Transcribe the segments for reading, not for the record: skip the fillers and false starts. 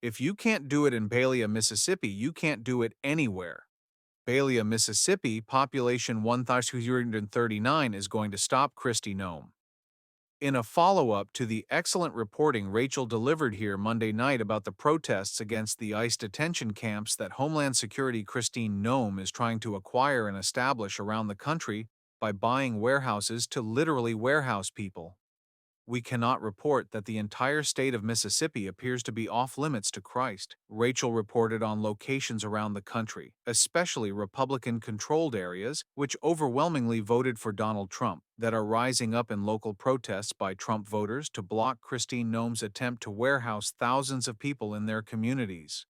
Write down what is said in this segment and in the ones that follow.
If you can't do it in Berea, Mississippi, you can't do it anywhere. Berea, Mississippi, population 1,239, is going to stop Kristi Noem. In a follow-up to the excellent reporting Rachel delivered here Monday night about the protests against the ICE detention camps that Homeland Security Christine Noem is trying to acquire and establish around the country by buying warehouses to literally warehouse people, we cannot report that the entire state of Mississippi appears to be off-limits to Christ. Rachel reported on locations around the country, especially Republican-controlled areas, which overwhelmingly voted for Donald Trump, that are rising up in local protests by Trump voters to block Christine Noem's attempt to warehouse thousands of people in their communities.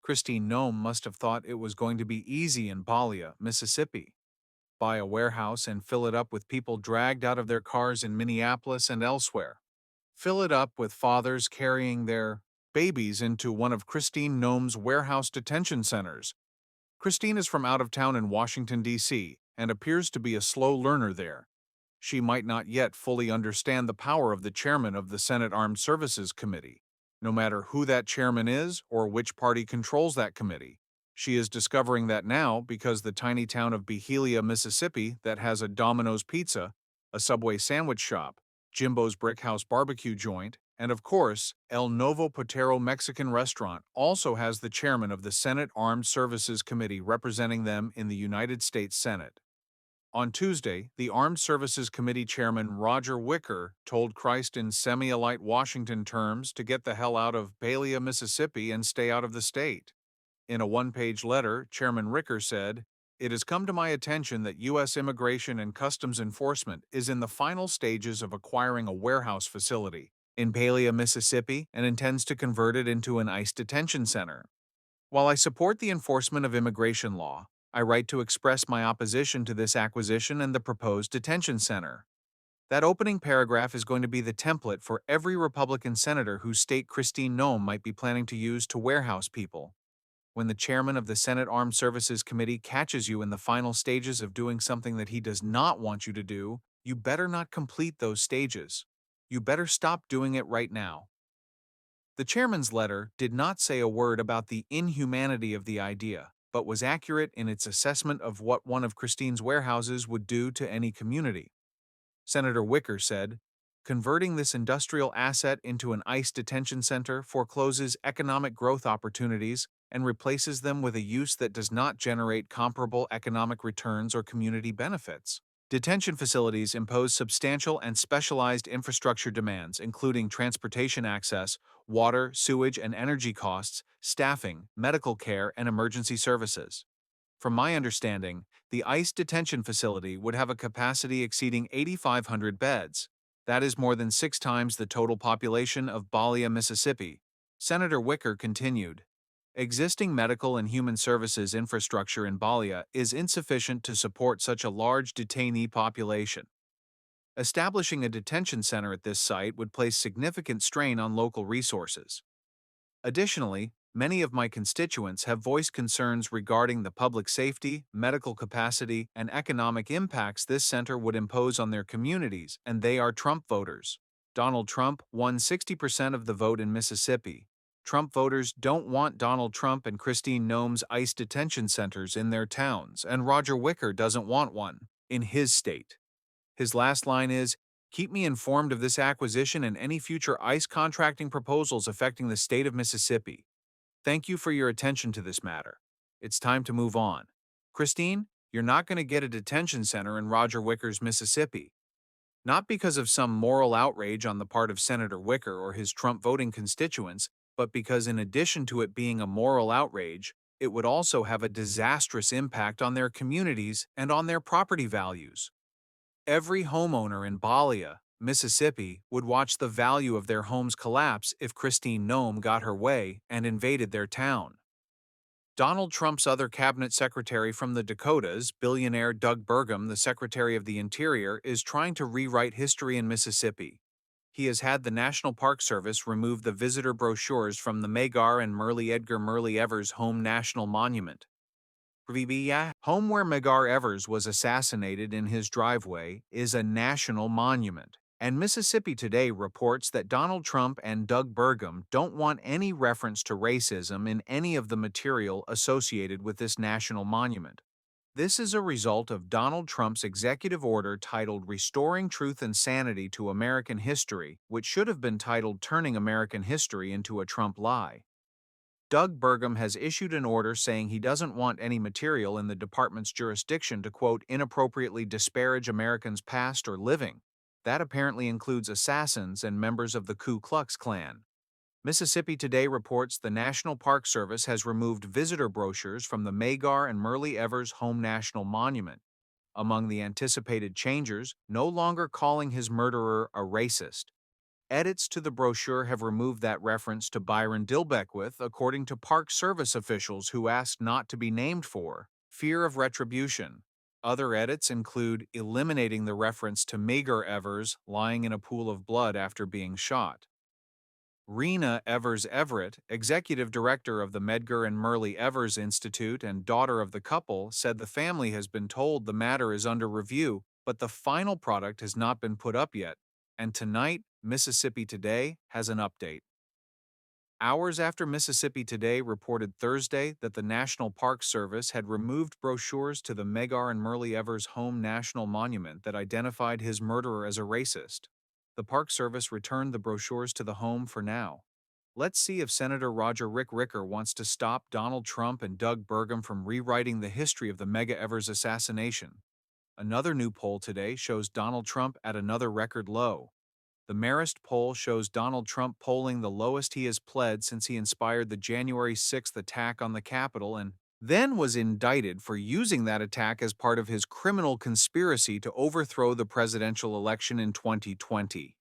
Christine Noem must have thought it was going to be easy in Berea, Mississippi. Buy a warehouse and fill it up with people dragged out of their cars in Minneapolis and elsewhere. Fill it up with fathers carrying their babies into one of Christine Noem's warehouse detention centers. Christine is from out of town in Washington, D.C., and appears to be a slow learner there. She might not yet fully understand the power of the chairman of the Senate Armed Services Committee, no matter who that chairman is or which party controls that committee. She is discovering that now because the tiny town of Behelia, Mississippi, that has a Domino's Pizza, a Subway sandwich shop, Jimbo's Brickhouse barbecue joint, and of course, El Novo Potero Mexican restaurant also has the chairman of the Senate Armed Services Committee representing them in the United States Senate. On Tuesday, the Armed Services Committee Chairman Roger Wicker told Christ in semi-elite Washington terms to get the hell out of Berea, Mississippi and stay out of the state. In a one-page letter, Chairman Ricker said, "It has come to my attention that U.S. Immigration and Customs Enforcement is in the final stages of acquiring a warehouse facility in Berea, Mississippi, and intends to convert it into an ICE detention center. While I support the enforcement of immigration law, I write to express my opposition to this acquisition and the proposed detention center." That opening paragraph is going to be the template for every Republican senator whose state Christine Noem might be planning to use to warehouse people. When the chairman of the Senate Armed Services Committee catches you in the final stages of doing something that he does not want you to do, you better not complete those stages. You better stop doing it right now. The chairman's letter did not say a word about the inhumanity of the idea, but was accurate in its assessment of what one of Christine's warehouses would do to any community. Senator Wicker said, "Converting this industrial asset into an ICE detention center forecloses economic growth opportunities and replaces them with a use that does not generate comparable economic returns or community benefits. Detention facilities impose substantial and specialized infrastructure demands, including transportation access, water, sewage, and energy costs, staffing, medical care, and emergency services. From my understanding, the ICE detention facility would have a capacity exceeding 8,500 beds. That is more than 6 times the total population of Berea, Mississippi." Senator Wicker continued, "Existing medical and human services infrastructure in Berea is insufficient to support such a large detainee population. Establishing a detention center at this site would place significant strain on local resources. Additionally, many of my constituents have voiced concerns regarding the public safety, medical capacity, and economic impacts this center would impose on their communities, and they are Trump voters. Donald Trump won 60% of the vote in Mississippi. Trump voters don't want Donald Trump and Christine Noem's ICE detention centers in their towns, and Roger Wicker doesn't want one in his state." His last line is, "Keep me informed of this acquisition and any future ICE contracting proposals affecting the state of Mississippi. Thank you for your attention to this matter. It's time to move on. Christine, you're not going to get a detention center in Roger Wicker's Mississippi. Not because of some moral outrage on the part of Senator Wicker or his Trump voting constituents, but because in addition to it being a moral outrage, it would also have a disastrous impact on their communities and on their property values. Every homeowner in Berea, Mississippi, would watch the value of their homes collapse if Christine Noem got her way and invaded their town." Donald Trump's other cabinet secretary from the Dakotas, billionaire Doug Burgum, the Secretary of the Interior, is trying to rewrite history in Mississippi. He has had the National Park Service remove the visitor brochures from the Medgar and Edgar Murray Evers Home National Monument. Home where Medgar Evers was assassinated in his driveway is a national monument. And Mississippi Today reports that Donald Trump and Doug Burgum don't want any reference to racism in any of the material associated with this national monument. This is a result of Donald Trump's executive order titled Restoring Truth and Sanity to American History, which should have been titled Turning American History into a Trump Lie. Doug Burgum has issued an order saying he doesn't want any material in the department's jurisdiction to, quote, inappropriately disparage Americans past or living. That apparently includes assassins and members of the Ku Klux Klan. Mississippi Today reports the National Park Service has removed visitor brochures from the Magar and Murley Evers Home National Monument. Among the anticipated changes, no longer calling his murderer a racist. Edits to the brochure have removed that reference to Byron Dilbeckwith, according to Park Service officials who asked not to be named for fear of retribution. Other edits include eliminating the reference to Magar Evers lying in a pool of blood after being shot. Rena Evers Everett, executive director of the Medgar and Murley Evers Institute and daughter of the couple, said the family has been told the matter is under review, but the final product has not been put up yet. And tonight, Mississippi Today has an update. Hours after Mississippi Today reported Thursday that the National Park Service had removed brochures to the Medgar and Murley Evers Home National Monument that identified his murderer as a racist, the Park Service returned the brochures to the home for now. Let's see if Senator Roger Rick Ricker wants to stop Donald Trump and Doug Burgum from rewriting the history of the Medgar Evers assassination. Another new poll today shows Donald Trump at another record low. The Marist poll shows Donald Trump polling the lowest he has pled since he inspired the January 6th attack on the Capitol and then was indicted for using that attack as part of his criminal conspiracy to overthrow the presidential election in 2020.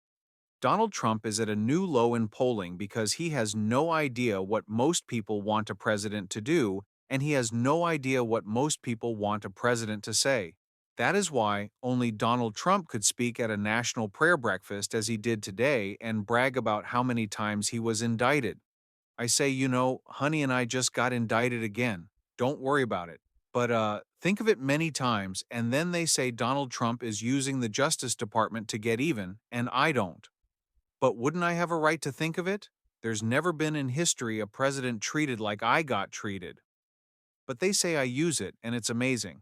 Donald Trump is at a new low in polling because he has no idea what most people want a president to do, and he has no idea what most people want a president to say. That is why only Donald Trump could speak at a national prayer breakfast as he did today and brag about how many times he was indicted. I say, honey and I just got indicted again. Don't worry about it. But think of it many times, and then they say Donald Trump is using the Justice Department to get even, and I don't. But wouldn't I have a right to think of it? There's never been in history a president treated like I got treated. But they say I use it, and it's amazing.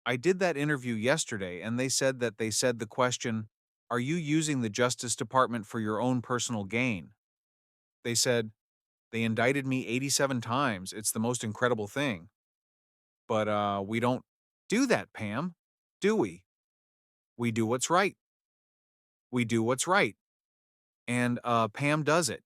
I did that interview yesterday, and they said the question, "Are you using the Justice Department for your own personal gain?" They said, "They indicted me 87 times. It's the most incredible thing." But we don't do that, Pam, do we? We do what's right. We do what's right. And Pam does it.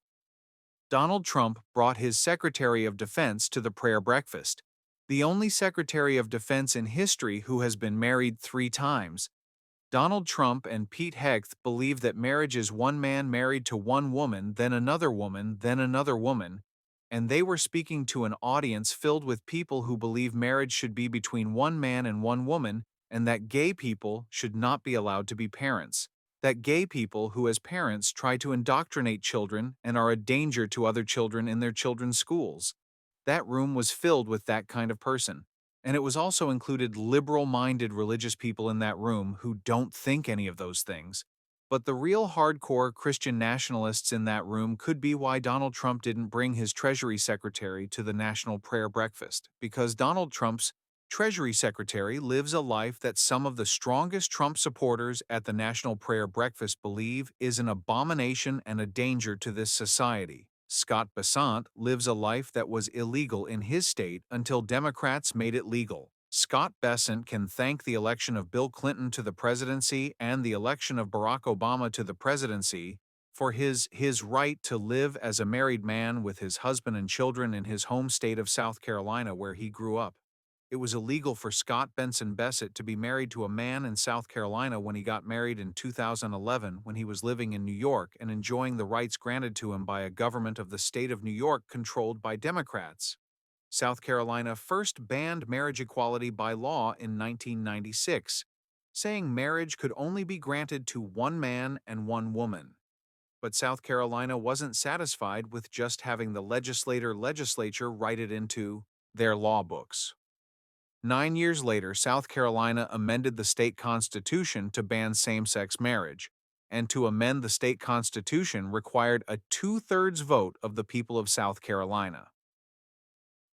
Donald Trump brought his Secretary of Defense to the prayer breakfast. The only Secretary of Defense in history who has been married 3 times. Donald Trump and Pete Hegseth believe that marriage is one man married to one woman, then another woman, then another woman, and they were speaking to an audience filled with people who believe marriage should be between one man and one woman, and that gay people should not be allowed to be parents. That gay people who as parents try to indoctrinate children and are a danger to other children in their children's schools. That room was filled with that kind of person. And it was also included liberal-minded religious people in that room who don't think any of those things. But the real hardcore Christian nationalists in that room could be why Donald Trump didn't bring his Treasury Secretary to the National Prayer Breakfast, because Donald Trump's Treasury Secretary lives a life that some of the strongest Trump supporters at the National Prayer Breakfast believe is an abomination and a danger to this society. Scott Bessent lives a life that was illegal in his state until Democrats made it legal. Scott Bessent can thank the election of Bill Clinton to the presidency and the election of Barack Obama to the presidency for his right to live as a married man with his husband and children in his home state of South Carolina where he grew up. It was illegal for Scott Benson Bessent to be married to a man in South Carolina when he got married in 2011 when he was living in New York and enjoying the rights granted to him by a government of the state of New York controlled by Democrats. South Carolina first banned marriage equality by law in 1996, saying marriage could only be granted to one man and one woman. But South Carolina wasn't satisfied with just having the legislature write it into their law books. 9 years later, South Carolina amended the state constitution to ban same-sex marriage, and to amend the state constitution required a two-thirds vote of the people of South Carolina.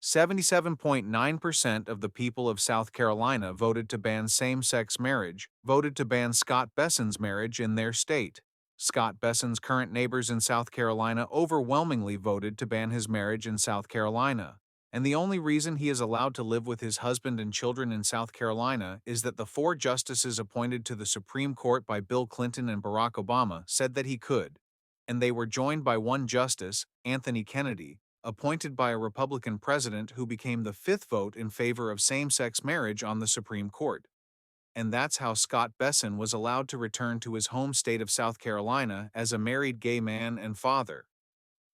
77.9% of the people of South Carolina voted to ban same-sex marriage, voted to ban Scott Besson's marriage in their state. Scott Besson's current neighbors in South Carolina overwhelmingly voted to ban his marriage in South Carolina. And the only reason he is allowed to live with his husband and children in South Carolina is that the 4 justices appointed to the Supreme Court by Bill Clinton and Barack Obama said that he could. And they were joined by one justice, Anthony Kennedy, appointed by a Republican president who became the 5th vote in favor of same-sex marriage on the Supreme Court. And that's how Scott Besson was allowed to return to his home state of South Carolina as a married gay man and father.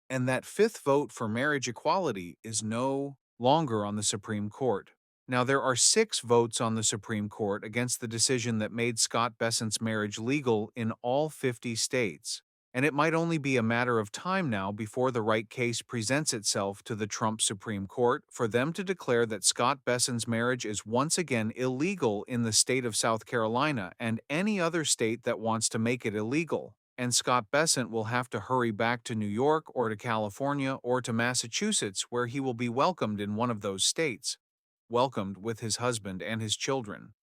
And that 5th vote for marriage equality is no longer on the Supreme Court. Now, there are 6 votes on the Supreme Court against the decision that made Scott Besson's marriage legal in all 50 states. And it might only be a matter of time now before the right case presents itself to the Trump Supreme Court for them to declare that Scott Besson's marriage is once again illegal in the state of South Carolina and any other state that wants to make it illegal. And Scott Besson will have to hurry back to New York or to California or to Massachusetts, where he will be welcomed in one of those states. Welcomed with his husband and his children.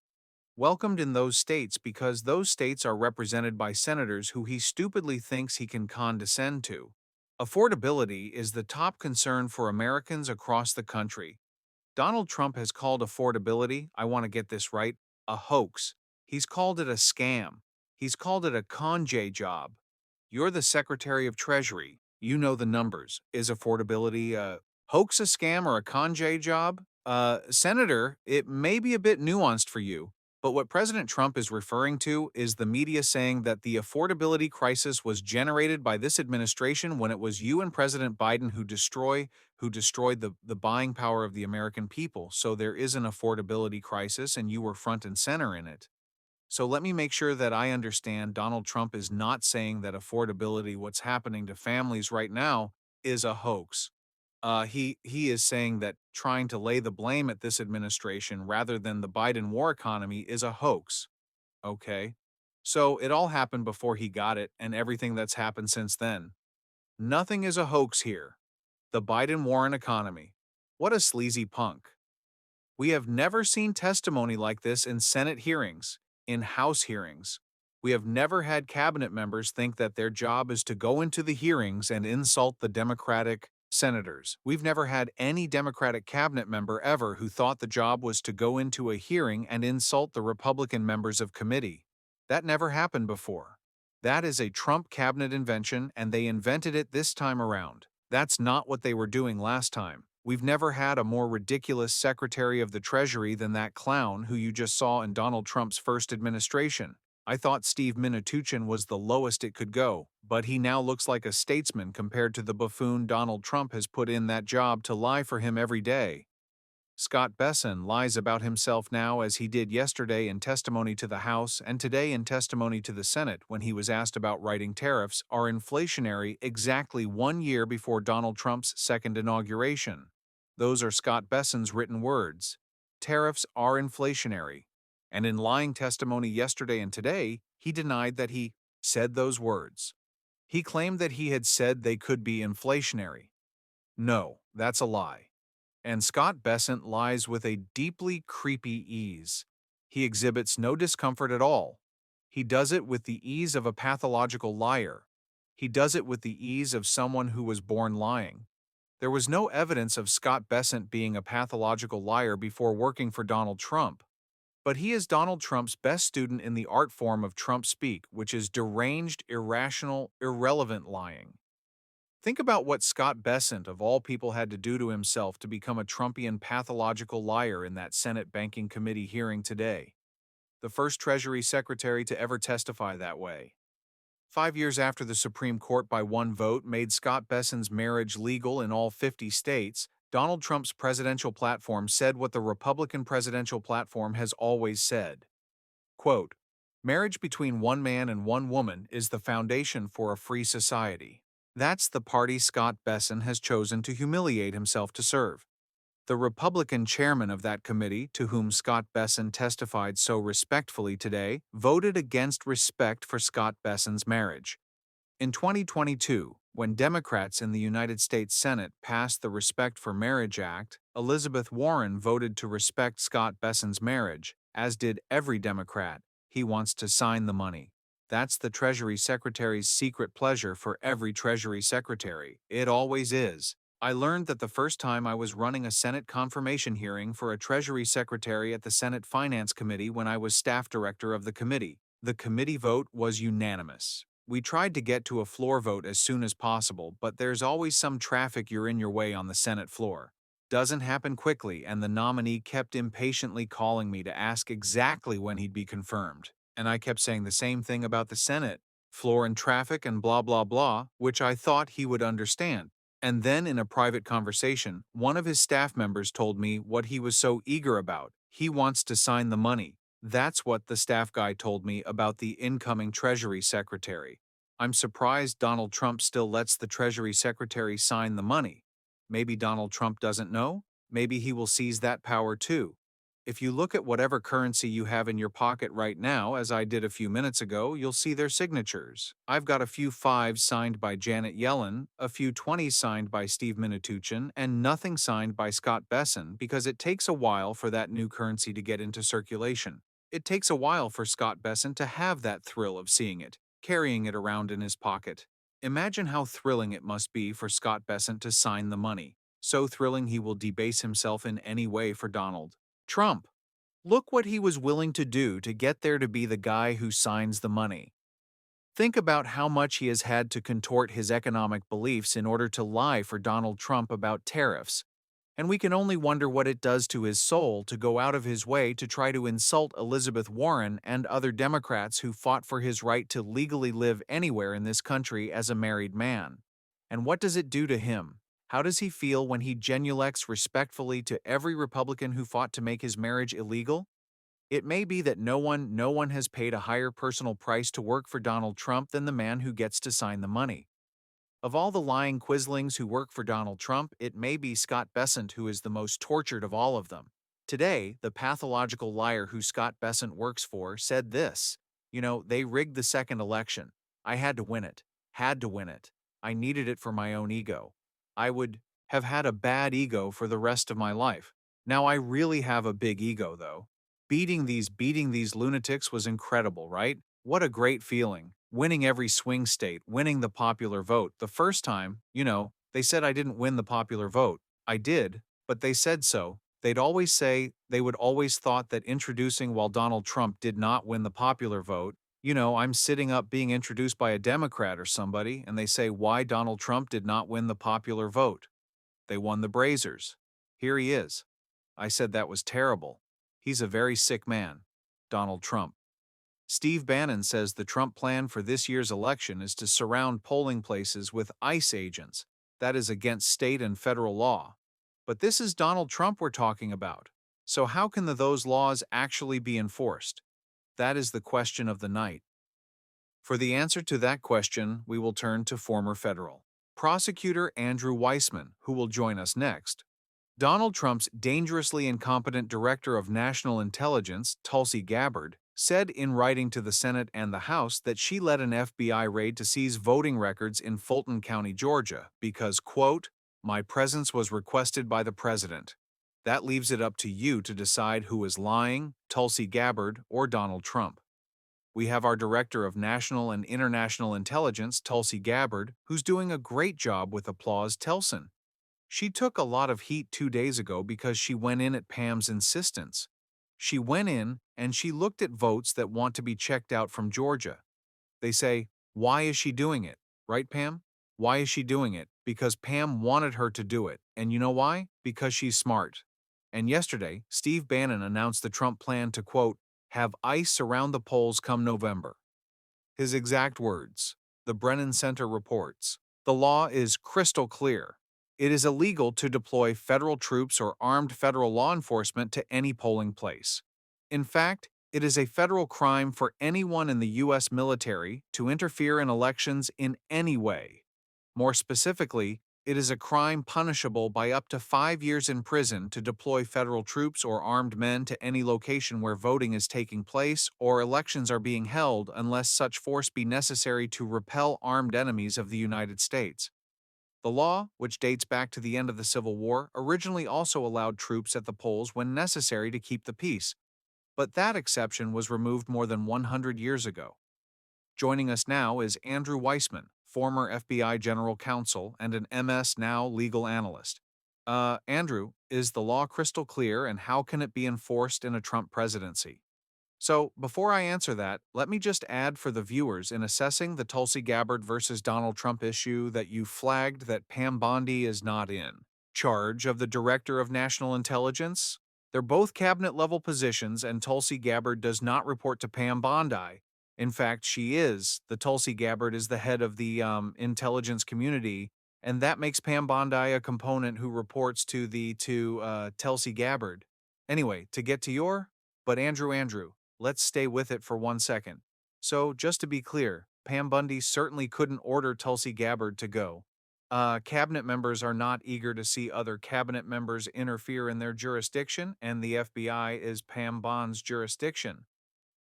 Welcomed in those states because those states are represented by senators who he stupidly thinks he can condescend to. Affordability is the top concern for Americans across the country. Donald Trump has called affordability, I want to get this right, a hoax. He's called it a scam. He's called it a conjay job. You're the Secretary of Treasury. You know the numbers. Is affordability a hoax, a scam, or a conjay job? Senator, it may be a bit nuanced for you, but what President Trump is referring to is the media saying that the affordability crisis was generated by this administration when it was you and President Biden who destroyed the buying power of the American people. So there is an affordability crisis and you were front and center in it. So let me make sure that I understand Donald Trump is not saying that affordability, what's happening to families right now, is a hoax. He is saying that trying to lay the blame at this administration rather than the Biden war economy is a hoax. Okay? So it all happened before he got it and everything that's happened since then. Nothing is a hoax here. The Biden Warren economy. What a sleazy punk. We have never seen testimony like this in Senate hearings, in House hearings. We have never had cabinet members think that their job is to go into the hearings and insult the Democratic senators. We've never had any Democratic cabinet member ever who thought the job was to go into a hearing and insult the Republican members of committee. That never happened before. That is a Trump cabinet invention, and they invented it this time around. That's not what they were doing last time. We've never had a more ridiculous Secretary of the Treasury than that clown who you just saw in Donald Trump's first administration. I thought Steve Mnuchin was the lowest it could go, but he now looks like a statesman compared to the buffoon Donald Trump has put in that job to lie for him every day. Scott Besson lies about himself now as he did yesterday in testimony to the House and today in testimony to the Senate when he was asked about writing tariffs are inflationary exactly 1 year before Donald Trump's second inauguration. Those are Scott Besson's written words. Tariffs are inflationary. And in lying testimony yesterday and today, he denied that he said those words. He claimed that he had said they could be inflationary. No, that's a lie. And Scott Bessent lies with a deeply creepy ease. He exhibits no discomfort at all. He does it with the ease of a pathological liar. He does it with the ease of someone who was born lying. There was no evidence of Scott Bessent being a pathological liar before working for Donald Trump. But he is Donald Trump's best student in the art form of Trump speak, which is deranged, irrational, irrelevant lying. Think about what Scott Bessent, of all people, had to do to himself to become a Trumpian pathological liar in that Senate Banking Committee hearing today. The first Treasury Secretary to ever testify that way. 5 years after the Supreme Court by one vote made Scott Besson's marriage legal in all 50 states, Donald Trump's presidential platform said what the Republican presidential platform has always said. Quote, "Marriage between one man and one woman is the foundation for a free society." That's the party Scott Besson has chosen to humiliate himself to serve. The Republican chairman of that committee, to whom Scott Bessent testified so respectfully today, voted against respect for Scott Bessent's marriage. In 2022, when Democrats in the United States Senate passed the Respect for Marriage Act, Elizabeth Warren voted to respect Scott Bessent's marriage, as did every Democrat. He wants to sign the money. That's the Treasury Secretary's secret pleasure for every Treasury Secretary. It always is. I learned that the first time I was running a Senate confirmation hearing for a Treasury Secretary at the Senate Finance Committee when I was staff director of the committee. The committee vote was unanimous. We tried to get to a floor vote as soon as possible, but there's always some traffic you're in your way on the Senate floor. Doesn't happen quickly, and the nominee kept impatiently calling me to ask exactly when he'd be confirmed. And I kept saying the same thing about the Senate, floor and traffic and blah blah blah, which I thought he would understand. And then in a private conversation, one of his staff members told me what he was so eager about. He wants to sign the money. That's what the staff guy told me about the incoming Treasury Secretary. I'm surprised Donald Trump still lets the Treasury Secretary sign the money. Maybe Donald Trump doesn't know? Maybe he will seize that power too. If you look at whatever currency you have in your pocket right now, as I did a few minutes ago, you'll see their signatures. I've got a few 5s signed by Janet Yellen, a few 20s signed by Steve Mnuchin, and nothing signed by Scott Bessent because it takes a while for that new currency to get into circulation. It takes a while for Scott Bessent to have that thrill of seeing it, carrying it around in his pocket. Imagine how thrilling it must be for Scott Bessent to sign the money. So thrilling he will debase himself in any way for Donald Trump. Look what he was willing to do to get there to be the guy who signs the money. Think about how much he has had to contort his economic beliefs in order to lie for Donald Trump about tariffs. And we can only wonder what it does to his soul to go out of his way to try to insult Elizabeth Warren and other Democrats who fought for his right to legally live anywhere in this country as a married man. And what does it do to him? How does he feel when he genuflects respectfully to every Republican who fought to make his marriage illegal? It may be that no one has paid a higher personal price to work for Donald Trump than the man who gets to sign the money. Of all the lying quislings who work for Donald Trump, it may be Scott Bessent who is the most tortured of all of them. Today, the pathological liar who Scott Bessent works for said this: they rigged the second election. I had to win it. Had to win it. I needed it for my own ego. I would have had a bad ego for the rest of my life. Now I really have a big ego, though. Beating these lunatics was incredible, right? What a great feeling. Winning every swing state, winning the popular vote. The first time, they said I didn't win the popular vote. I did, but they said so. They'd always say they would always thought that introducing while Donald Trump did not win the popular vote. I'm sitting up being introduced by a Democrat or somebody, and they say why Donald Trump did not win the popular vote. They won the Brazzers. Here he is. I said that was terrible. He's a very sick man. Donald Trump. Steve Bannon says the Trump plan for this year's election is to surround polling places with ICE agents. That is against state and federal law. But this is Donald Trump we're talking about. So how can those laws actually be enforced? That is the question of the night. For the answer to that question, we will turn to former federal prosecutor Andrew Weissman, who will join us next. Donald Trump's dangerously incompetent director of national intelligence, Tulsi Gabbard, said in writing to the Senate and the House that she led an FBI raid to seize voting records in Fulton County, Georgia, because, quote, my presence was requested by the president. That leaves it up to you to decide who is lying, Tulsi Gabbard or Donald Trump. We have our Director of National and International Intelligence, Tulsi Gabbard, who's doing a great job with applause, Telson. She took a lot of heat 2 days ago because she went in at Pam's insistence. She went in and she looked at votes that want to be checked out from Georgia. They say, why is she doing it? Right, Pam? Why is she doing it? Because Pam wanted her to do it. And you know why? Because she's smart. And yesterday, Steve Bannon announced the Trump plan to, quote, have ICE surround the polls come November. His exact words. The Brennan Center reports. The law is crystal clear. It is illegal to deploy federal troops or armed federal law enforcement to any polling place. In fact, it is a federal crime for anyone in the U.S. military to interfere in elections in any way. More specifically, It is a crime punishable by up to 5 years in prison to deploy federal troops or armed men to any location where voting is taking place or elections are being held unless such force be necessary to repel armed enemies of the United States. The law, which dates back to the end of the Civil War, originally also allowed troops at the polls when necessary to keep the peace, but that exception was removed more than 100 years ago. Joining us now is Andrew Weissman, former FBI General Counsel and an MS Now legal analyst. Andrew, is the law crystal clear and how can it be enforced in a Trump presidency? So, before I answer that, let me just add for the viewers in assessing the Tulsi Gabbard versus Donald Trump issue that you flagged that Pam Bondi is not in charge of the Director of National Intelligence. They're both cabinet level positions, and Tulsi Gabbard does not report to Pam Bondi. In fact, she is. The Tulsi Gabbard is the head of the intelligence community, and that makes Pam Bondi a component who reports to Tulsi Gabbard. Anyway, to get to but Andrew, let's stay with it for 1 second. So, just to be clear, Pam Bundy certainly couldn't order Tulsi Gabbard to go. Cabinet members are not eager to see other cabinet members interfere in their jurisdiction, and the FBI is Pam Bond's jurisdiction.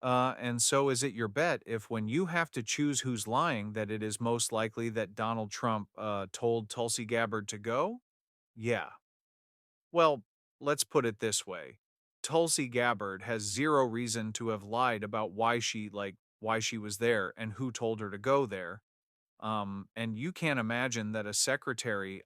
And so is it your bet if when you have to choose who's lying that it is most likely that Donald Trump told Tulsi Gabbard to go? Yeah. Well, let's put it this way. Tulsi Gabbard has zero reason to have lied about why she was there and who told her to go there. And you can't imagine that a secretary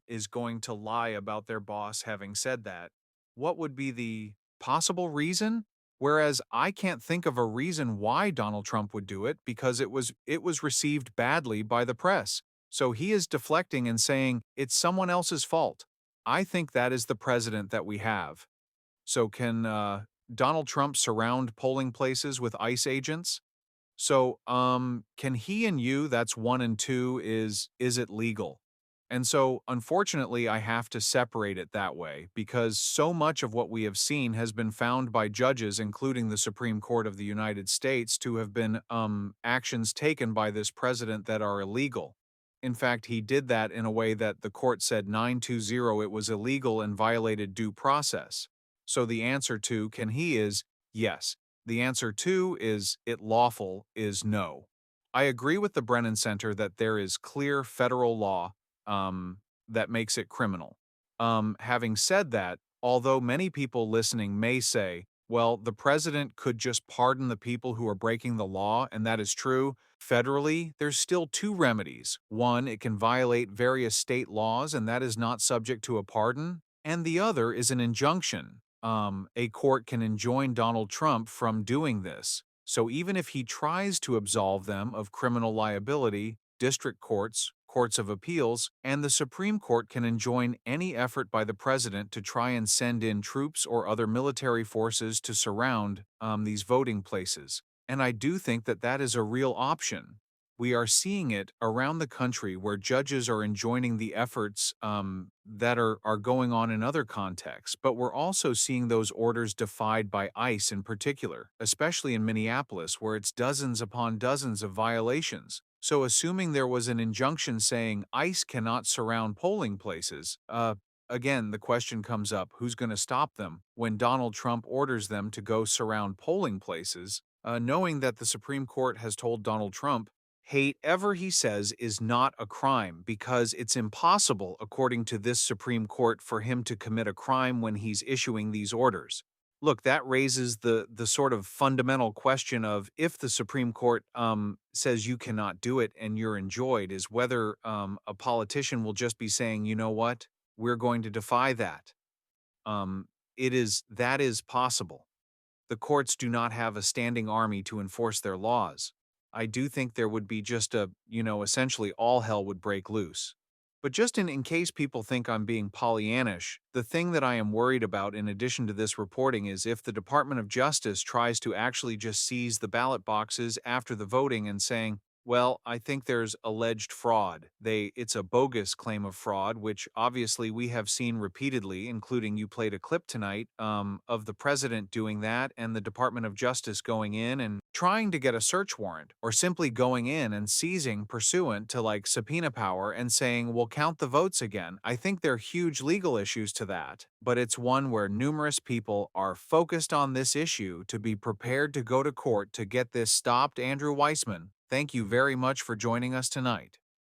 is going to lie about their boss having said that. What would be the possible reason? Whereas I can't think of a reason why Donald Trump would do it because it was received badly by the press. So he is deflecting and saying it's someone else's fault. I think that is the president that we have. So can Donald Trump surround polling places with ICE agents? So, can he and you, that's one and two, is it legal? And so, unfortunately, I have to separate it that way because so much of what we have seen has been found by judges, including the Supreme Court of the United States, to have been actions taken by this president that are illegal. In fact, he did that in a way that the court said 920 it was illegal and violated due process. So the answer to can he is yes. The answer to is it lawful is no. I agree with the Brennan Center that there is clear federal law that makes it criminal. Having said that, although many people listening may say, well, the president could just pardon the people who are breaking the law, and that is true, federally, there's still two remedies. One, it can violate various state laws, and that is not subject to a pardon. And the other is an injunction. A court can enjoin Donald Trump from doing this. So even if he tries to absolve them of criminal liability, district courts, courts of appeals, and the Supreme Court can enjoin any effort by the president to try and send in troops or other military forces to surround these voting places. And I do think that that is a real option. We are seeing it around the country where judges are enjoining the efforts that are going on in other contexts, but we're also seeing those orders defied by ICE in particular, especially in Minneapolis, where it's dozens upon dozens of violations. So, assuming there was an injunction saying ICE cannot surround polling places, again, the question comes up who's going to stop them when Donald Trump orders them to go surround polling places, knowing that the Supreme Court has told Donald Trump hate ever he says is not a crime because it's impossible, according to this Supreme Court, for him to commit a crime when he's issuing these orders. Look, that raises the sort of fundamental question of if the Supreme Court says you cannot do it and you're enjoined, is whether a politician will just be saying, you know what, we're going to defy that. That is possible. The courts do not have a standing army to enforce their laws. I do think there would be just essentially all hell would break loose. But just in case people think I'm being Pollyannish, the thing that I am worried about in addition to this reporting is if the Department of Justice tries to actually just seize the ballot boxes after the voting and saying, Well, I think there's alleged fraud. It's a bogus claim of fraud, which obviously we have seen repeatedly, including you played a clip tonight of the president doing that and the Department of Justice going in and trying to get a search warrant or simply going in and seizing pursuant to like subpoena power and saying, we'll count the votes again. I think there are huge legal issues to that, but it's one where numerous people are focused on this issue to be prepared to go to court to get this stopped. Andrew Weissman, thank you very much for joining us tonight.